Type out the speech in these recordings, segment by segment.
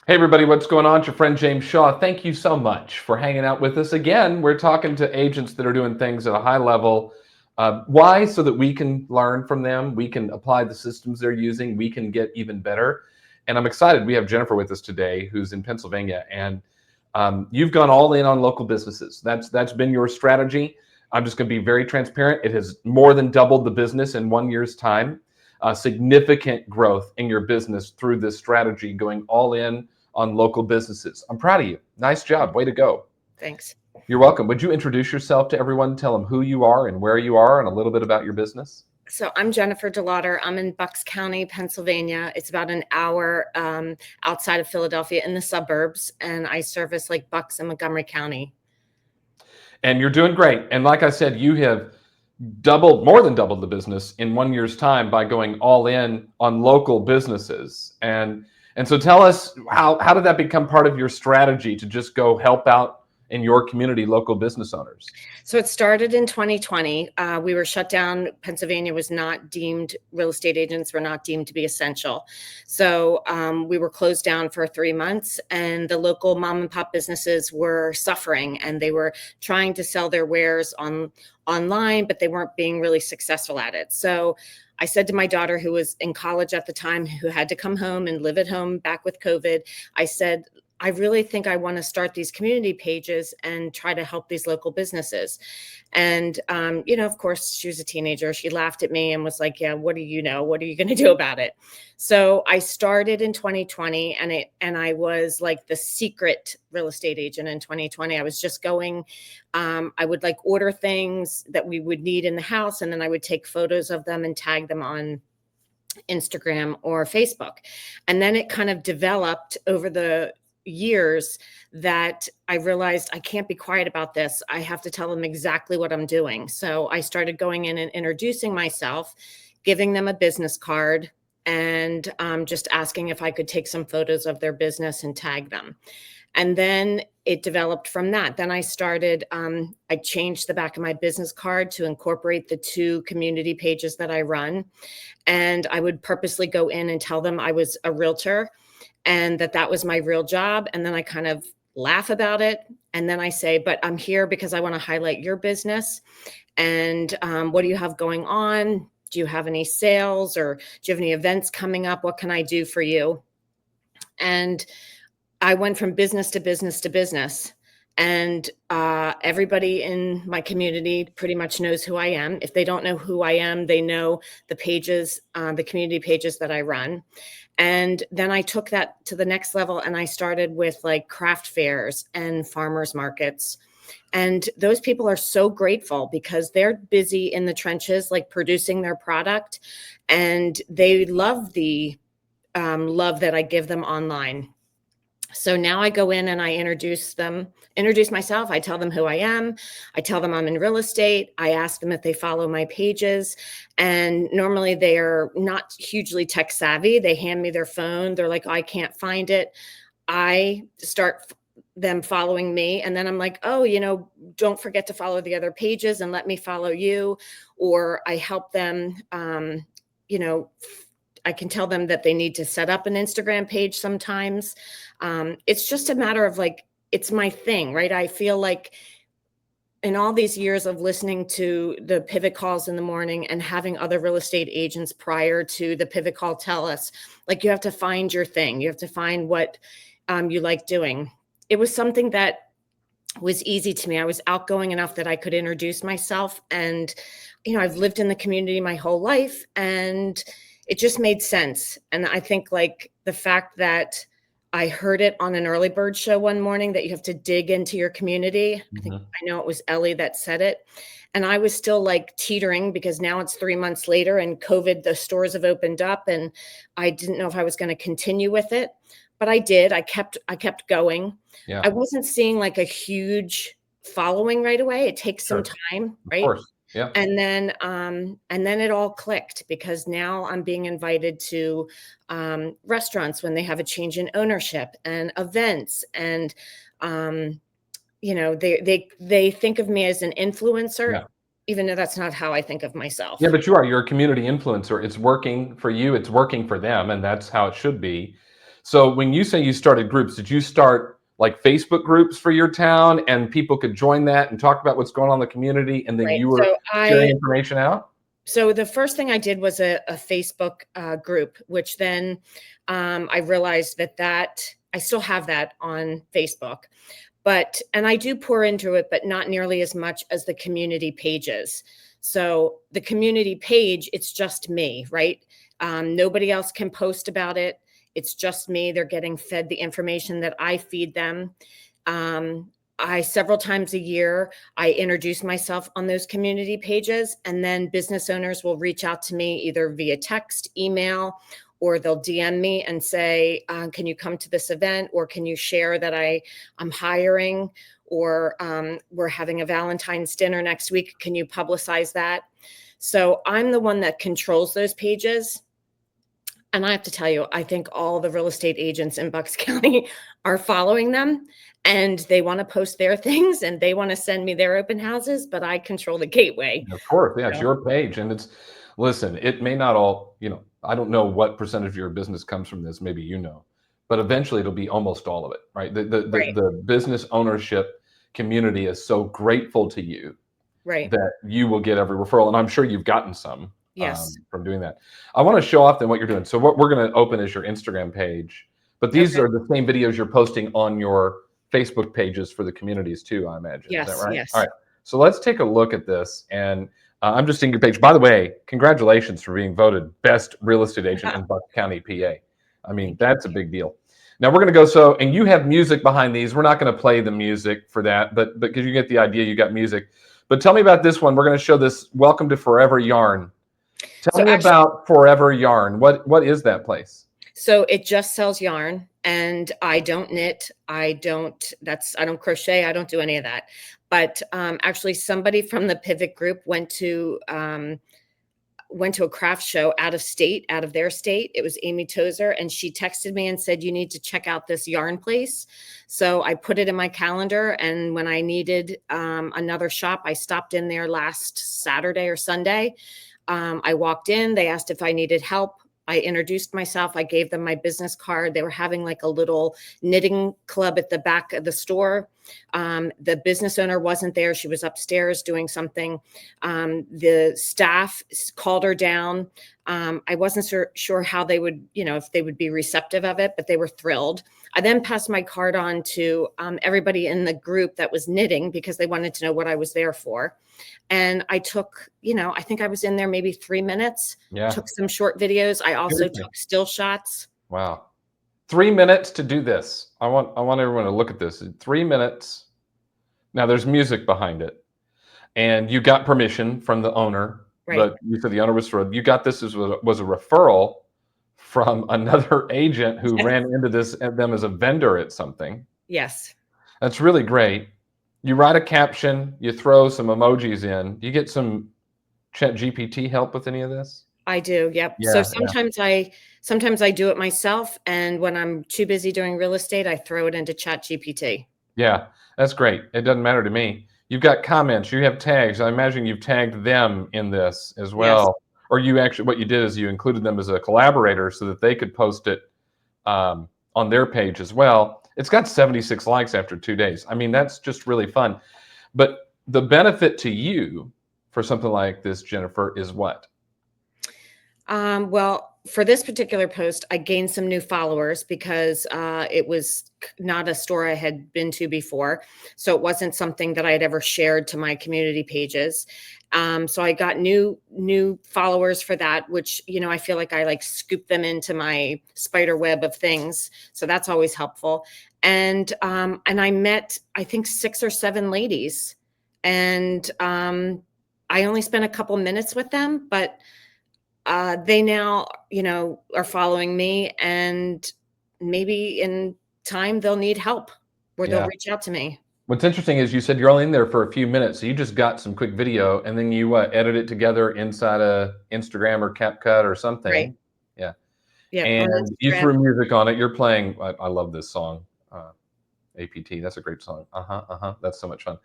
Hey, everybody, what's going on? It's your friend James Shaw. Thank you so much for hanging out with us again. We're talking to agents that are doing things at a high level. Why? So that we can learn from them, we can apply the systems they're using, we can get even better. And I'm excited. We have Jennifer with us today, who's in Pennsylvania, and you've gone all in on local businesses. That's been your strategy. I'm just going to be very transparent. It has more than doubled the business in 1 year's time. Significant growth in your business through this strategy, going all in on local businesses. I'm proud of you. Nice job. Way to go. Thanks. You're welcome. Would you introduce yourself to everyone? Tell them who you are and where you are and a little bit about your business. So I'm Jennifer DeLawter. I'm in Bucks County, Pennsylvania. It's about an hour outside of Philadelphia in the suburbs, and I service like Bucks and Montgomery County. And you're doing great. And like I said, you have doubled, more than doubled the business in 1 year's time by going all in on local businesses. And so tell us, how did that become part of your strategy to just go help out in your community local business owners? So it started in 2020. We were shut down. Pennsylvania was not deemed, real estate agents were not deemed to be essential. So we were closed down for 3 months, and the local mom and pop businesses were suffering, and they were trying to sell their wares online, but they weren't being really successful at it. So I said to my daughter, who was in college at the time, who had to come home and live at home back with COVID, I said, I really think I want to start these community pages and try to help these local businesses. And, of course, she was a teenager. She laughed at me and was like, yeah, what do you know? What are you going to do about it? So I started in 2020, and I was like the secret real estate agent in 2020. I was just going, I would like order things that we would need in the house, and then I would take photos of them and tag them on Instagram or Facebook. And then it kind of developed over the years that I realized I can't be quiet about this. I have to tell them exactly what I'm doing. So I started going in and introducing myself, giving them a business card, and just asking if I could take some photos of their business and tag them. And then it developed from that. Then I started, I changed the back of my business card to incorporate the 2 community pages that I run. And I would purposely go in and tell them I was a realtor and that was my real job. And then I kind of laugh about it. And then I say, but I'm here because I want to highlight your business. And what do you have going on? Do you have any sales, or do you have any events coming up? What can I do for you? And I went from business to business to business. And everybody in my community pretty much knows who I am. If they don't know who I am, they know the pages, the community pages that I run. And then I took that to the next level, and I started with like craft fairs and farmers markets. And those people are so grateful because they're busy in the trenches, like producing their product. And they love the love that I give them online. So now I go in and I introduce myself. I tell them who I am. I tell them I'm in real estate. I ask them if they follow my pages. And normally they are not hugely tech savvy. They hand me their phone. They're like, I can't find it. I start them following me. And then I'm like, oh, don't forget to follow the other pages and let me follow you. Or I help them, I can tell them that they need to set up an Instagram page sometimes. It's just a matter of like, it's my thing, right? I feel like in all these years of listening to the pivot calls in the morning and having other real estate agents prior to the pivot call tell us, like, you have to find your thing. You have to find what you like doing. It was something that was easy to me. I was outgoing enough that I could introduce myself. And, I've lived in the community my whole life, and it just made sense. And I think like the fact that I heard it on an early bird show one morning that you have to dig into your community. Mm-hmm. I know it was Ellie that said it. And I was still like teetering because now it's 3 months later and COVID, the stores have opened up, and I didn't know if I was going to continue with it, but I did. I kept going. Yeah. I wasn't seeing like a huge following right away. It takes some time, right? Of course. Yeah. And then it all clicked because now I'm being invited to restaurants when they have a change in ownership and events. And, they think of me as an influencer, even though that's not how I think of myself. Yeah, but you're a community influencer. It's working for you. It's working for them. And that's how it should be. So when you say you started groups, did you start like Facebook groups for your town and people could join that and talk about what's going on in the community, and then Right. you were sharing information out? So the first thing I did was a Facebook group, which then I realized that I still have that on Facebook, and I do pour into it, but not nearly as much as the community pages. So the community page, it's just me, right? Nobody else can post about it. It's just me. They're getting fed the information that I feed them. Um, several times a year, I introduce myself on those community pages, and then business owners will reach out to me either via text, email, or they'll DM me and say, can you come to this event? Or can you share that I'm hiring? Or we're having a Valentine's dinner next week. Can you publicize that? So I'm the one that controls those pages. And I have to tell you, I think all the real estate agents in Bucks County are following them, and they want to post their things and they want to send me their open houses, but I control the gateway. Of course, yeah, it's So, your page, and listen, it may not all, I don't know what percentage of your business comes from this, maybe but eventually it'll be almost all of it, right? right, The business ownership community is so grateful to you right. that you will get every referral, and I'm sure you've gotten some Yes. from doing that. I want to show off then what you're doing. So what we're going to open is your Instagram page, but these Okay. are the same videos you're posting on your Facebook pages for the communities too, I imagine. Is that Yes. right? All Yes. right. So let's take a look at this, and I'm just seeing your page. By the way, congratulations for being voted best real estate agent in Bucks County, PA. I mean, Thank you. that's a big deal. Now we're going to go. So, and you have music behind these. We're not going to play the music for that, but because you get the idea, you got music. But tell me about this one. We're going to show this. Welcome to Forever Yarn. Tell So me actually, about Forever Yarn. What is that place? so it just sells yarn, and I don't knit. I don't crochet. I don't do any of that. But actually, somebody from the Pivot Group went to a craft show out of their state. It was Amy Tozer, and she texted me and said, you need to check out this yarn place. So I put it in my calendar, and when I needed another shop, I stopped in there last Saturday or Sunday. I walked in, they asked if I needed help. I introduced myself. I gave them my business card. They were having like a little knitting club at the back of the store. The business owner wasn't there. She was upstairs doing something. The staff called her down. I wasn't sure how they would, if they would be receptive of it, but they were thrilled. I then passed my card on to everybody in the group that was knitting because they wanted to know what I was there for. And I took, I think I was in there maybe 3 minutes, Yeah. took some short videos. I also Seriously. took still shots. Wow. 3 minutes to do this. I want everyone to look at this. 3 minutes. Now there's music behind it. And you got permission from the owner, Right. but you said the owner was thrilled. You got this was a referral from another agent who ran into them as a vendor at something. Yes. That's really great. You write a caption, you throw some emojis in. Do you get some Chat GPT help with any of this? I do. Yep. Yeah, So sometimes I do it myself. And when I'm too busy doing real estate, I throw it into Chat GPT. Yeah, that's great. It doesn't matter to me. You've got comments, you have tags. I imagine you've tagged them in this as well. Yes. Or what you did is you included them as a collaborator so that they could post it on their page as well. It's got 76 likes after 2 days. I mean, that's just really fun. But the benefit to you for something like this, Jennifer, is what? Well, for this particular post, I gained some new followers because it was not a store I had been to before. So it wasn't something that I had ever shared to my community pages. So I got new followers for that, which, I feel like I scoop them into my spider web of things. So that's always helpful. And I met, I think, 6 or 7 ladies, and I only spent a couple minutes with them, but they now, are following me, and maybe in time they'll need help or they'll reach out to me. What's interesting is you said you're only in there for a few minutes, so you just got some quick video, and then you edit it together inside a Instagram or CapCut or something. Right. Yeah. Yeah. And you threw music on it. You're playing. I love this song, APT. That's a great song. That's so much fun.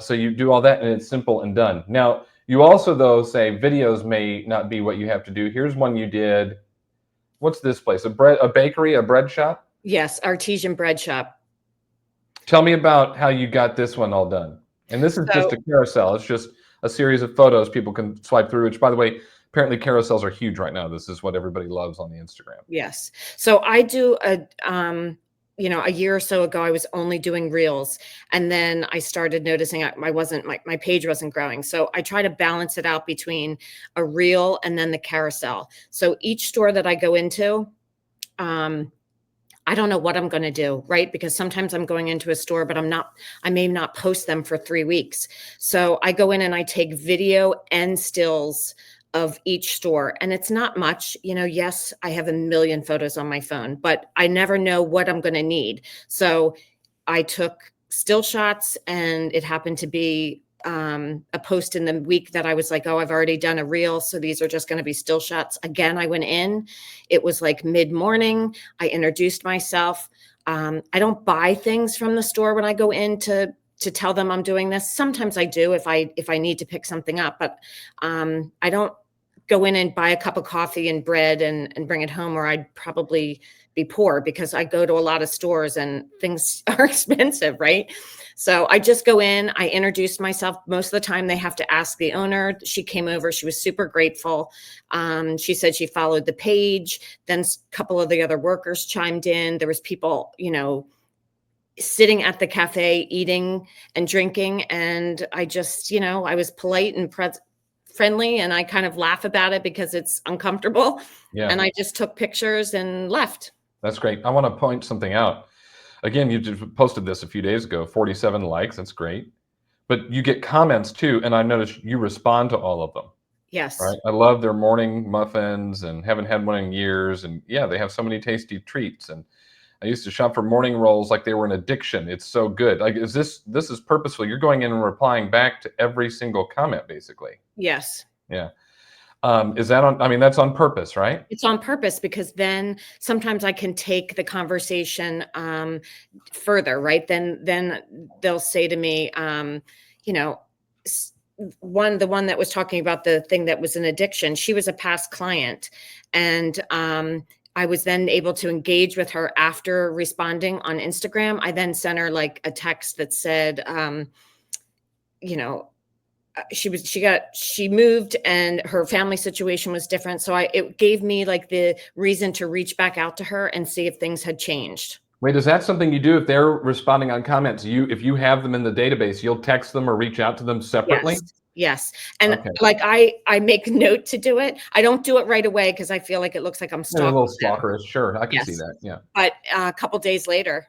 So you do all that, and it's simple and done. Now, you also, though, say videos may not be what you have to do. Here's one you did What's this place? A bakery, a bread shop? Yes, artesian bread shop. Tell me about how you got this one all done. And this is just So a carousel. It's just a series of photos people can swipe through, which, by the way, apparently carousels are huge right now. This is what everybody loves on the Instagram. yes. So I do a year or so ago, I was only doing reels. And then I started noticing I wasn't, my page wasn't growing. So I try to balance it out between a reel and then the carousel. So each store that I go into, I don't know what I'm going to do, right? Because sometimes I'm going into a store, but I may not post them for 3 weeks. So I go in and I take video and stills of each store. And it's not much, yes, I have a million photos on my phone, but I never know what I'm going to need. So I took still shots, and it happened to be a post in the week that I was like, oh, I've already done a reel, so these are just going to be still shots. Again, I went in, it was like mid-morning. I introduced myself. I don't buy things from the store when I go in to tell them I'm doing this. Sometimes I do if I need to pick something up, but I don't go in and buy a cup of coffee and bread and bring it home, or I'd probably be poor, because I go to a lot of stores and things are expensive, right? So I just go in, I introduce myself. Most of the time they have to ask the owner. She came over, she was super grateful. She said she followed the page. Then a couple of the other workers chimed in. There was people, sitting at the cafe eating and drinking. And I just, I was polite and friendly, and I kind of laugh about it because it's uncomfortable. Yeah. And I just took pictures and left. That's great. I want to point something out. Again, you just posted this a few days ago, 47 likes. That's great. But you get comments too, and I noticed you respond to all of them. Yes. Right? I love their morning muffins and haven't had one in years. And yeah, they have so many tasty treats. And I used to shop for morning rolls like they were an addiction. It's so good. Like, this is purposeful. You're going in and replying back to every single comment, basically. Yes. Yeah. Is that on? I mean, that's on purpose, right? It's on purpose, because then sometimes I can take the conversation further, right? Then they'll say to me, you know, the one that was talking about the thing that was an addiction, she was a past client, and I was then able to engage with her after responding on Instagram. I then sent her like a text that said, you know, she moved and her family situation was different. So it gave me like the reason to reach back out to her and see if things had changed. Wait, is that something you do if they're responding on comments? If you have them in the database, you'll text them or reach out to them separately? Yes. And Okay. like I make note to do it. I don't do it right away because I feel like it looks like I'm A stalking little them. stalkerish, sure. I can see Yes. that. Yeah. But a couple days later.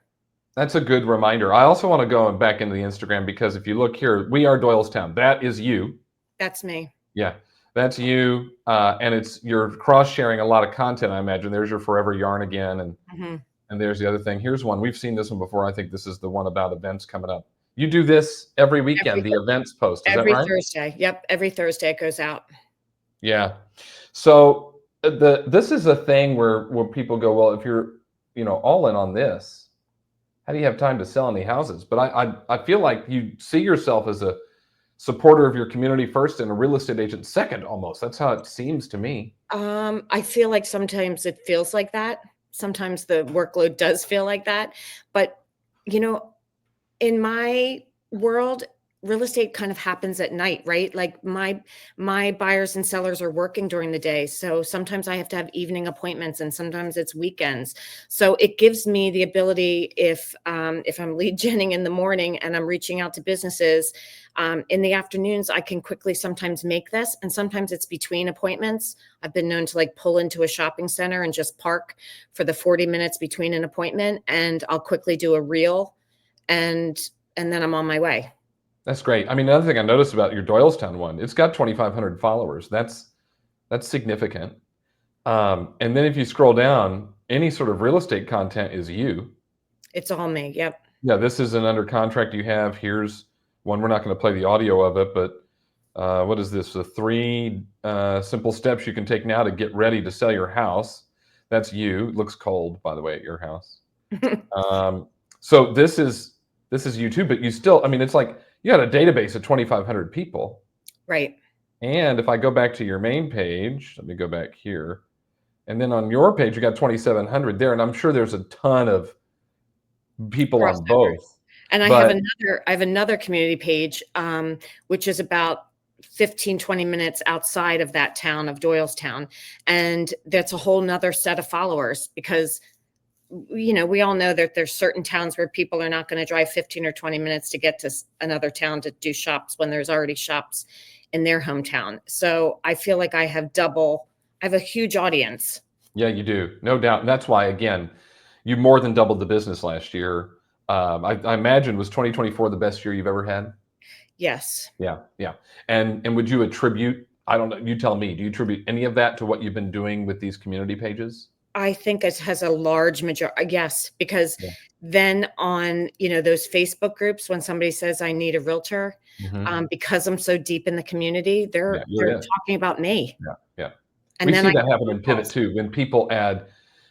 That's a good reminder. I also want to go back into the Instagram, because if you look here, we are Doylestown. That is you. That's me. Yeah, that's you. And you're cross-sharing a lot of content, I imagine. There's your Forever Yarn again, and there's the other thing. Here's one. We've seen this one before. I think this is the one about events coming up. You do this every weekend, the events post. Is that right? Every Thursday. Yep. Every Thursday it goes out. Yeah. So this is a thing where people go, well, if you're all in on this, how do you have time to sell any houses? But I feel like you see yourself as a supporter of your community first and a real estate agent second, almost. That's how it seems to me. I feel like sometimes it feels like that. Sometimes the workload does feel like that. But, in my world, real estate kind of happens at night, right? Like my buyers and sellers are working during the day. So sometimes I have to have evening appointments, and sometimes it's weekends. So it gives me the ability, if I'm lead genning in the morning and I'm reaching out to businesses, in the afternoons, I can quickly sometimes make this. And sometimes it's between appointments. I've been known to like pull into a shopping center and just park for the 40 minutes between an appointment, and I'll quickly do a reel, and then I'm on my way. That's great. I mean, another thing I noticed about your Doylestown one, it's got 2,500 followers. That's significant. And then if you scroll down, any sort of real estate content is you. It's all me. Yep. Yeah, this is an under contract you have. Here's one. We're not going to play the audio of it, but what is this? The 3 simple steps you can take now to get ready to sell your house. That's you. It looks cold, by the way, at your house. So this is you too, but you still, I mean, it's like you got a database of 2,500 people. Right. And if I go back to your main page, let me go back here. And then on your page, you got 2,700 there, and I'm sure there's a ton of people on Crossovers. both. And I But have another community page, which is about 15, 20 minutes outside of that town of Doylestown. And that's a whole nother set of followers because, you know, we all know that there's certain towns where people are not going to drive 15 or 20 minutes to get to another town to do shops when there's already shops in their hometown. So I feel like I have a huge audience. yeah, you do, no doubt. And that's why, again, you more than doubled the business last year. I imagine, was 2024 the best year you've ever had? Yes. Yeah, yeah. And would you attribute, I don't know, you tell me, do you attribute any of that to what you've been doing with these community pages? I think it has a large majority. Yes, because Yeah. then on, you know, those Facebook groups, when somebody says I need a realtor, Mhm. because I'm so deep in the community, Yeah, they're you're in. talking about me. Yeah, yeah. And We then see I that get happen phone in Pivot calls. too.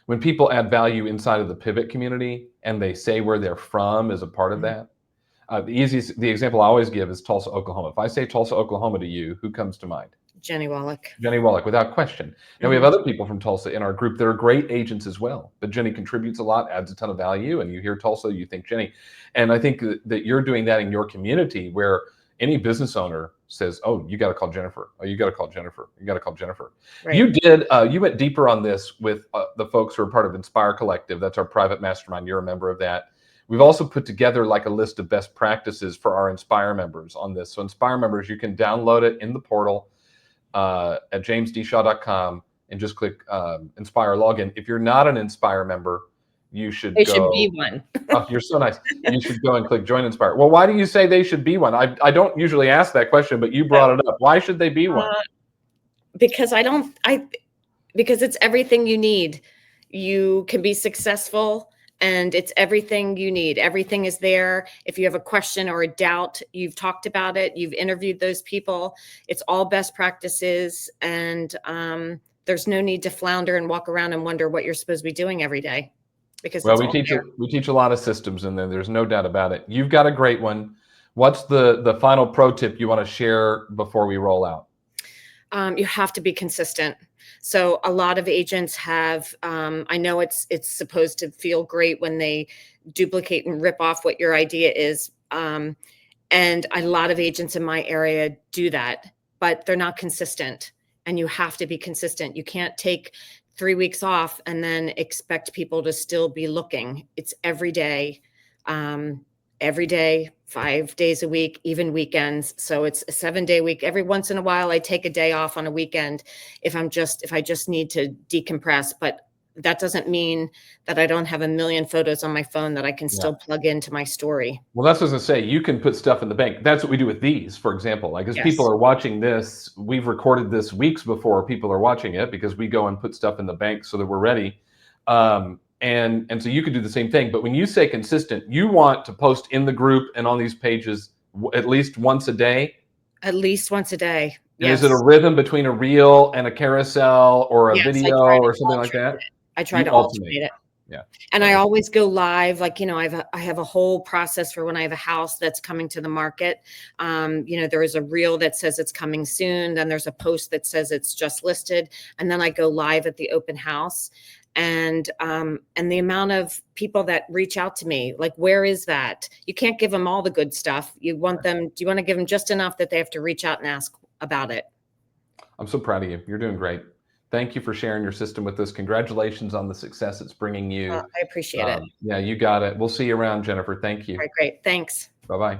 When people add value inside of the Pivot community and they say where they're from as a part of Mhm. that. The example I always give is Tulsa, Oklahoma. If I say Tulsa, Oklahoma to you, who comes to mind? Jenny Wallach. Jenny Wallach, without question. Now we have Mhm. other people from Tulsa in our group that are great agents as well. But Jenny contributes a lot, adds a ton of value, and you hear Tulsa, you think Jenny. And I think that you're doing that in your community where any business owner says, "Oh, you got to call Jennifer. Oh, you got to call Jennifer. You got to call Jennifer." Right. You went deeper on this with the folks who are part of Inspire Collective. That's our private mastermind. You're a member of that. We've also put together like a list of best practices for our Inspire members on this. So Inspire members, you can download it in the portal at jamesdshaw.com and just click Inspire login. If you're not an Inspire member, you should They should go. be one. Oh, you're so nice. You should go and click Join Inspire. Well, why do you say they should be one? I don't usually ask that question, but you brought it up. Why should they be one? Because because it's everything you need. You can be successful and it's everything you need. Everything is there. If you have a question or a doubt, you've talked about it, you've interviewed those people. It's all best practices. And there's no need to flounder and walk around and wonder what you're supposed to be doing every day because Well, it's all there. we teach a lot of systems in there. There's no doubt about it. You've got a great one. What's the final pro tip you want to share before we roll out? You have to be consistent. So a lot of agents have, I know it's supposed to feel great when they duplicate and rip off what your idea is. And a lot of agents in my area do that, but they're not consistent. And you have to be consistent. You can't take 3 weeks off and then expect people to still be looking. It's every day, 5 days a week, even weekends. So it's a 7-day week. Every once in a while, I take a day off on a weekend if I just need to decompress. But that doesn't mean that I don't have a million photos on my phone that I can Yeah. still plug into my story. Well, that's what I was gonna say. You can put stuff in the bank. That's what we do with these, for example. Like as people Yes. are watching this, we've recorded this weeks before people are watching it because we go and put stuff in the bank so that we're ready. And so you could do the same thing. But when you say consistent, you want to post in the group and on these pages at least once a day. At least once a day. And is Yes. it a rhythm between a reel and a carousel or a Yes, video or something like that? I try You to alternate. alternate it. Yeah. And I always go live. Like, you know, I have a whole process for when I have a house that's coming to the market. You know, there is a reel that says it's coming soon. Then there's a post that says it's just listed. And then I go live at the open house. And the amount of people that reach out to me, like, where is that? You can't give them all the good stuff. You want them, do you want to give them just enough that they have to reach out and ask about it? I'm so proud of you. You're doing great. Thank you for sharing your system with us. Congratulations on the success it's bringing you. I appreciate it. Yeah, you got it. We'll see you around, Jennifer. Thank All you. right, great. Thanks. Bye-bye.